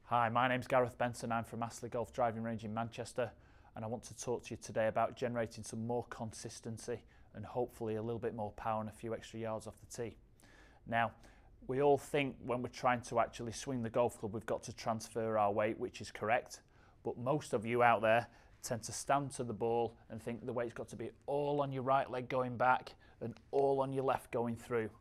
Hi, my name's Gareth Benson. I'm from Astley Golf Driving Range in Manchester, and I want to talk to you today about generating some more consistency and hopefully a little bit more power and a few extra yards off the tee. Now, we all think when we're trying to actually swing the golf club, we've got to transfer our weight, which is correct, but most of you out there tend to stand to the ball and think the weight's got to be all on your right leg going back and all on your left going through.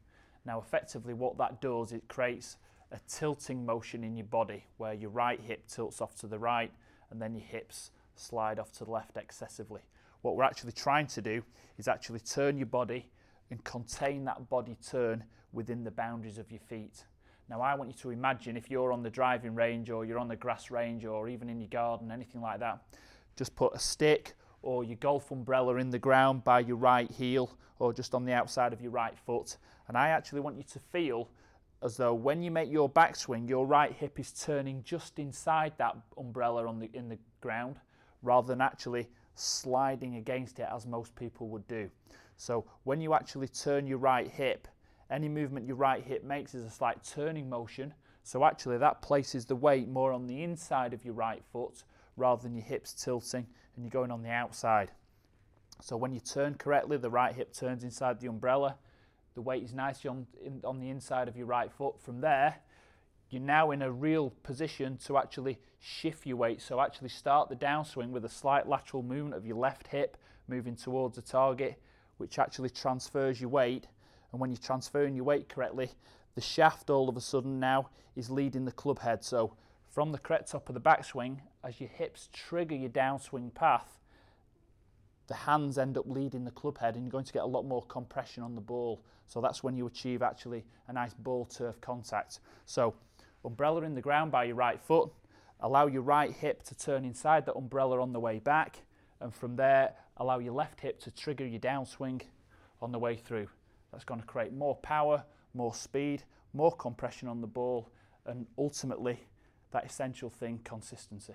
Now, effectively what that does, it creates a tilting motion in your body where your right hip tilts off to the right and then your hips slide off to the left excessively. What we're actually trying to do is actually turn your body and contain that body turn within the boundaries of your feet. Now, I want you to imagine if you're on the driving range or you're on the grass range or even in your garden, anything like that, just put a stick or your golf umbrella in the ground by your right heel or just on the outside of your right foot. And I actually want you to feel as though when you make your backswing, your right hip is turning just inside that umbrella in the ground rather than actually sliding against it as most people would do. So when you actually turn your right hip, any movement your right hip makes is a slight turning motion. So actually that places the weight more on the inside of your right foot rather than your hips tilting and you're going on the outside. So when you turn correctly, the right hip turns inside the umbrella. The weight is nicely on the inside of your right foot. From there, you're now in a real position to actually shift your weight. So actually start the downswing with a slight lateral movement of your left hip moving towards the target, which actually transfers your weight. And when you're transferring your weight correctly, the shaft all of a sudden now is leading the club head. So from the correct top of the backswing, as your hips trigger your downswing path, the hands end up leading the club head and you're going to get a lot more compression on the ball. So that's when you achieve actually a nice ball turf contact. So umbrella in the ground by your right foot, allow your right hip to turn inside the umbrella on the way back, and from there allow your left hip to trigger your downswing on the way through. That's going to create more power, more speed, more compression on the ball, and ultimately that essential thing, consistency.